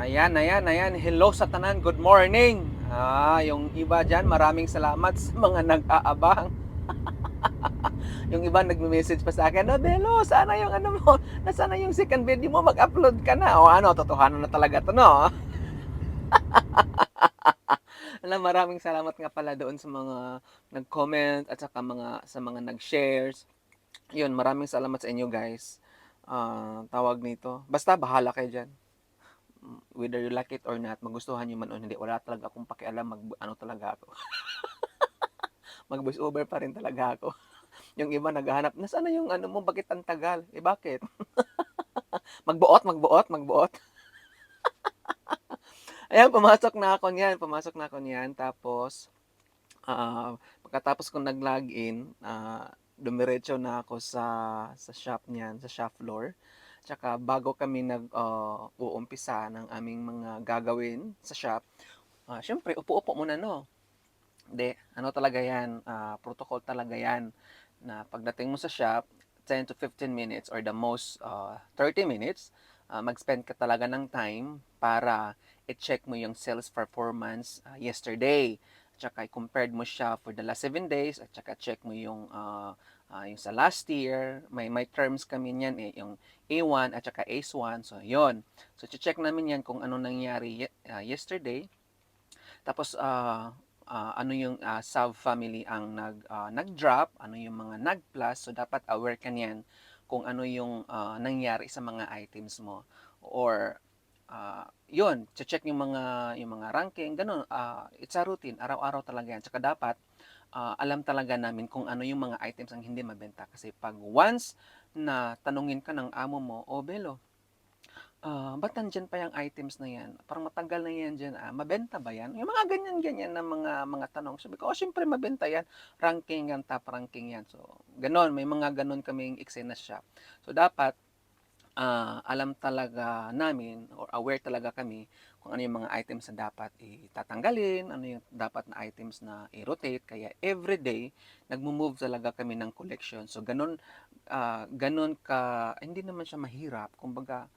Ayan, ayan, ayan. Hello sa tanan. Good morning. Yung iba dyan, maraming salamat sa mga nag-aabang. Yung iba nagme-message pa sa akin, "Oh, Belo, sana yung ano mo, nasaan na yung second video mo, mag-upload ka na." O ano, totohanan na talaga to, no? Alam, maraming salamat nga pala doon sa mga nag-comment at saka sa mga nag-shares. Yun, maraming salamat sa inyo, guys. Tawag nito. Basta bahala kayo dyan. Whether you like it or not, magustuhan nyo man o hindi, wala talaga akong pakialam, ano talaga ako. Mag voice over pa rin talaga ako. Yung iba naghahanap, nasaan na yung ano mo, bakit ang tagal? Eh bakit? Magbuot, magbuot, magbuot. Ayan, pumasok na ako niyan. Tapos, pagkatapos kong nag-login, dumiretso na ako sa shop niyan, sa shop floor. Tsaka bago kami uumpisa ng aming mga gagawin sa shop, syempre, upo-upo muna, no? Hindi, ano talaga yan, protocol talaga yan, na pagdating mo sa shop, 10 to 15 minutes or the most 30 minutes, mag-spend ka talaga ng time para i-check mo yung sales performance yesterday. At saka i-compared mo siya for the last 7 days at saka check mo yung sa last year. May terms kami niyan yung A1 at saka ACE1. So, yon. So, check namin yan kung ano nangyari yesterday. Tapos, ano yung sub-family ang nag-drop, ano yung mga nag-plus. So, dapat aware ka niyan kung ano yung nangyari sa mga items mo. Or, yun, check yung mga ranking, ganun. It's a routine, araw-araw talaga yan. Tsaka dapat, alam talaga namin kung ano yung mga items ang hindi mabenta. Kasi pag once na tanungin ka ng amo mo, "Oh, Belo, ba't nandiyan pa yung items na yan? Parang matagal na yan dyan, mabenta ba yan?" Yung mga ganyan-ganyan na mga tanong. Sabi ko, siyempre mabenta yan. Ranking yan, top ranking yan. So, ganon. May mga ganon kaming eksena shop. So, dapat, alam talaga namin or aware talaga kami kung ano yung mga items na dapat itatanggalin, ano yung dapat na items na i-rotate. Kaya everyday, nagmo-move talaga kami ng collection. So, ganon hindi naman siya mahirap. Kumbaga,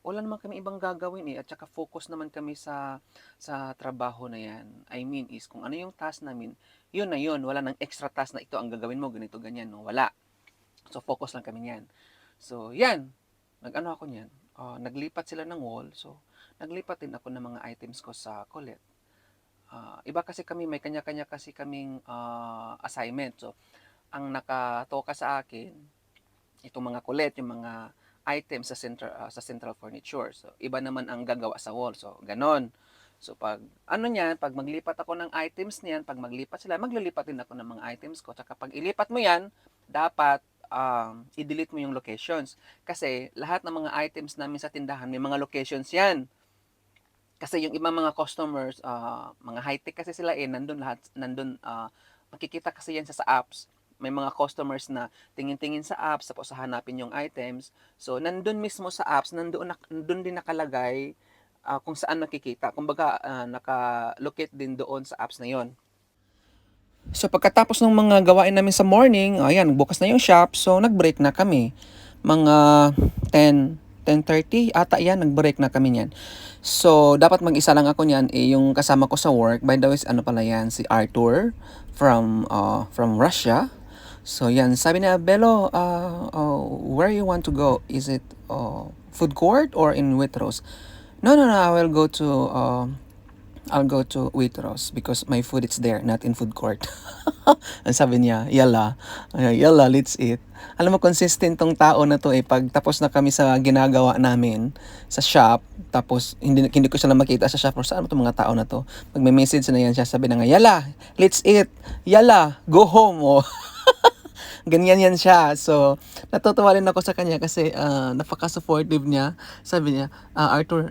wala naman kami ibang gagawin at saka focus naman kami sa trabaho na yan. I mean is, kung ano yung task namin, yun na yun. Wala nang extra task na ito ang gagawin mo, ganito, ganyan. No? Wala. So, focus lang kami yan. So, yan. Nag-ano ako niyan. Naglipat sila ng wall. So, naglipat din ako ng mga items ko sa Colette. Iba kasi kami, may kanya-kanya kasi kaming assignment. So, ang nakatoka sa akin, itong mga Colette, yung mga items sa central furniture. So, iba naman ang gagawa sa wall. So, ganon. So, pag maglipat ako ng items niyan, pag maglipat sila, maglilipat din ako ng mga items ko. Tsaka pag ilipat mo yan, dapat i-delete mo yung locations. Kasi lahat ng mga items namin sa tindahan, may mga locations yan. Kasi yung ibang mga customers, mga high-tech kasi sila nandun, makikita kasi yan sa apps. May mga customers na tingin-tingin sa apps, tapos hanapin yung items. So, nandun mismo sa apps, nandun din nakalagay kung saan makikita. Kumbaga, naka-locate din doon sa apps na yon. So pagkatapos ng mga gawain namin sa morning, ayan, bukas na yung shop. So nag-break na kami. Mga 10:30 ata yan, nag-break na kami niyan. So dapat mag-isa lang ako niyan, yung kasama ko sa work. By the way, ano pala yan, si Arthur from Russia. So yan, sabi niya, "Belo, where you want to go? Is it food court or in Waitrose?" No, no, no, I'll go to Waitrose because my food is there, not in food court. Ang sabi niya, "Yala, yala, let's eat." Alam mo, consistent tong tao na to pag tapos na kami sa ginagawa namin sa shop, tapos hindi ko siya na makita sa shop, or saan mo tong mga tao na to? Pag may message na yan siya, sabi na nga, "Yala, let's eat. Yala, go home." Oh. Ganyan yan siya. So, natutuwa rin ako sa kanya kasi napaka-supportive niya. Sabi niya, "Arthur,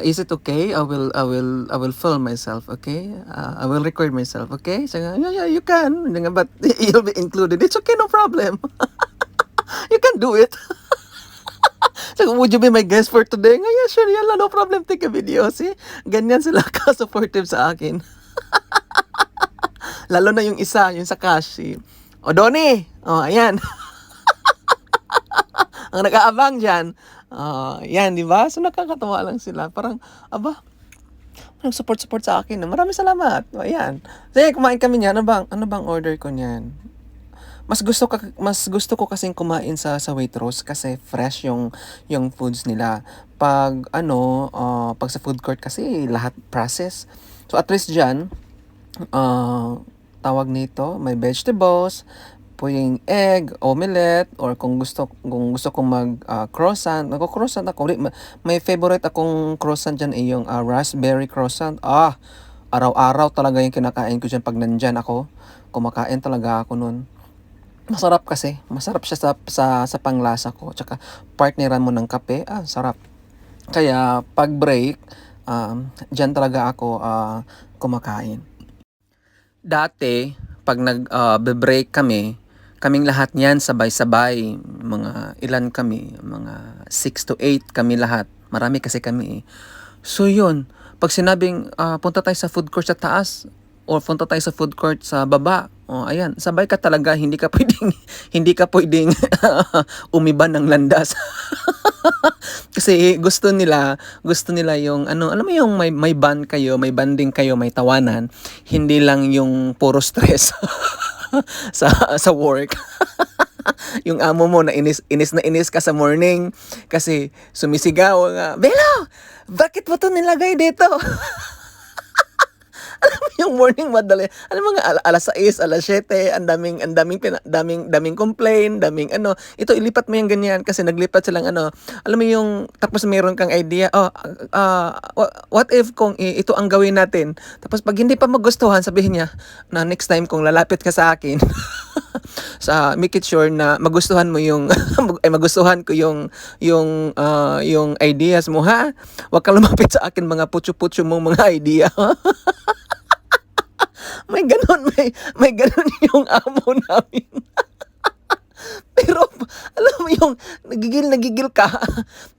is it okay? I will film myself, okay? I will record myself, okay?" So, "Yeah, yeah, you can. But you'll be included. It's okay, no problem. You can do it." So, "Would you be my guest for today?" Nga, "Yeah, sure, yala, no problem. Take a video." See? Ganyan sila ka-supportive sa akin. Lalo na yung isa, yung sa cash, si Donnie. Ayan. Ang nag-aabang dyan. Yan 'di ba? So, nakakatuwa lang sila parang, aba, nag-support-support sa akin 'no, maraming salamat, ayan. Sige kumain kami niyan, ano bang order ko niyan? Mas gusto ko kasing kumain sa Waitrose kasi fresh yung foods nila. 'Pag ano, 'pag sa food court kasi lahat process. So, at least diyan, ah, tawag nito, may vegetables, puwing egg, omelette, or kung gusto kong croissant, nagko-croissant ako. May favorite akong croissant diyan, yung, raspberry croissant. Araw-araw talaga yung kinakain ko diyan 'pag nandiyan ako. Kumakain talaga ako nun. Masarap kasi, masarap siya sa panglasa ko, tsaka partneran mo ng kape, sarap. Kaya 'pag break, diyan talaga ako, kumakain. Dati 'pag break kaming lahat niyan sabay-sabay, mga ilan kami, mga 6 to 8 kami lahat, marami kasi kami, eh. So yun, 'pag sinabing, punta tayo sa food court sa taas or punta tayo sa food court sa baba, ayan, sabay ka talaga, hindi ka puwedeng hindi ka puwedeng umiba ng landas. Kasi gusto nila yung ano, alam mo yung may bond kayo, may bonding kayo, may tawanan, hindi lang yung puro stress sa work. Yung amo mo na inis ka sa morning kasi sumisigaw nga, "Belo, bakit mo 'to nilagay dito?" Yung morning madali, alam mo nga, 6:00, 7:00, ang daming complain, daming ano, "Ito ilipat mo yung ganyan," kasi naglipat silang ano, alam mo yung tapos meron kang idea, what if kung ito ang gawin natin, tapos 'pag hindi pa magustuhan sabihin niya na next time kung lalapit ka sa akin, make it sure na magustuhan mo yung magustuhan ko yung ideas mo, ha? Huwag kang lumapit sa akin mga putyo-putyo mong mga idea. May gano'n yung amo namin. Pero alam mo yung nagigil ka,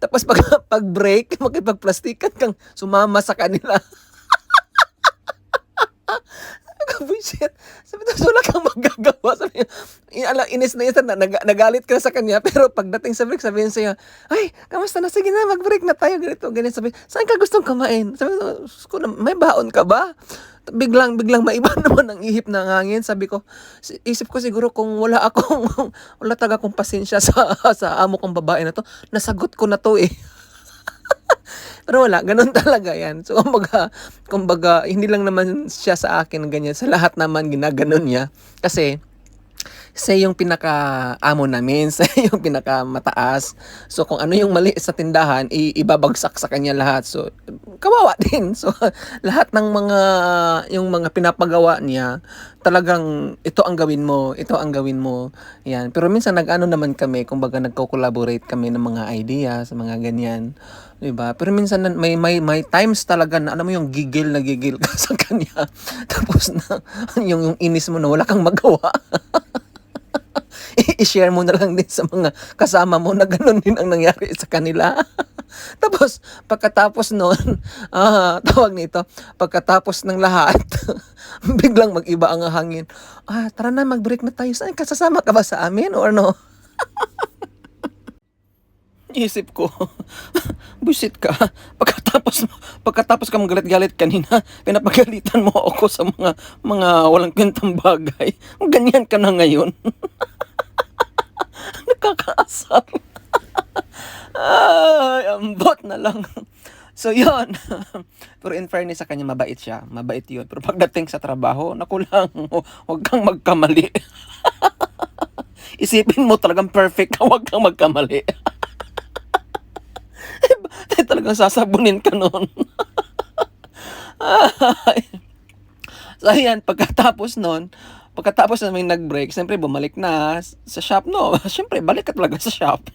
tapos pag break makipagplastikan kang sumama sa kanila. Buwisit. Sabi tapos wala kang magagawa, sabi niya, inis na inis na nagalit ka na sa kanya, pero pagdating sa break sabihin sa'yo, "Ay, kamusta na? Sige na, mag-break na tayo," ganito, ganyan. Sabi, "Saan ka gustong kumain?" Sabi ko, "Diyos ko, may baon ka ba?" Biglang maiba naman ang ihip ng hangin. Sabi ko, isip ko siguro kung wala talaga akong pasensya sa amo kong babae na 'to, nasagot ko na 'to, eh. Pero wala, gano'n talaga 'yan. So, kumbaga hindi lang naman siya sa akin ganyan, sa lahat naman ginaganon niya. Kasi siya yung pinaka-amo namin, siya yung pinakamataas. So, kung ano yung mali sa tindahan, ibabagsak sa kanya lahat. So, kawawa din. So, lahat ng yung mga pinapagawa niya, talagang ito ang gawin mo, ito ang gawin mo. Yan. Pero minsan nag-ano naman kami, kumbaga nagko-collaborate kami ng mga ideas, mga ganyan. 'Di ba? Pero minsan may times talaga na alam mo yung gigil na gigil ka sa kanya. Tapos na yung inis mo na wala kang magawa. I-share mo na lang din sa mga kasama mo na gano'n din ang nangyari sa kanila. Tapos pagkatapos no'n, tawag nito, pagkatapos ng lahat, biglang mag-iba ang hangin. Tara na mag-break na tayo. Saan ka, sasama ka ba sa amin or ano?" Isip ko, buwisit ka. Pagkatapos kang galit-galit kanina, pinapagalitan mo ako sa mga walang kwentang bagay. Ganyan ka na ngayon. Nakakaasar. Ay, ambot na lang. So, yun. Pero in fairness sa kanya, mabait siya. Mabait yun. Pero pagdating sa trabaho, naku lang, huwag kang magkamali. Isipin mo talagang perfect ka, huwag kang magkamali. Talagang sasabunin ka nun. Ay. So, ayan, pagkatapos namin nag-break, siyempre bumalik na sa shop, no? Siyempre, balik ka talaga sa shop.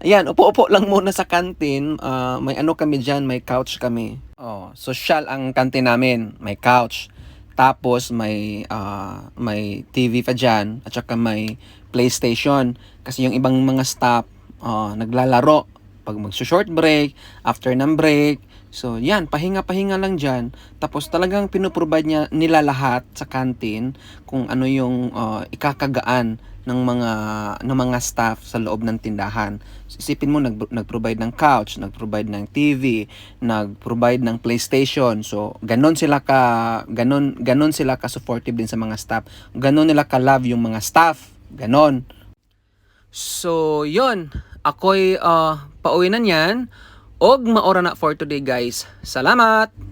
Ayan, upo-upo lang muna sa kantin. May ano kami diyan, may couch kami. Sosyal ang kantin namin, may couch. Tapos may TV pa diyan at saka may PlayStation kasi yung ibang mga staff naglalaro. pag magso-short break, after ng break. So, yan, pahinga-pahinga lang dyan. Tapos talagang pinoprovide nila lahat sa canteen kung ano yung ikakagaan ng mga staff sa loob ng tindahan. Isipin mo, nag-provide ng couch, nag-provide ng TV, nag-provide ng PlayStation. So, ganon sila ka-supportive din sa mga staff. Ganon nila ka-love yung mga staff. Ganon. So, yon. Ako'y pauwi na niyan. Og maora na for today, guys. Salamat!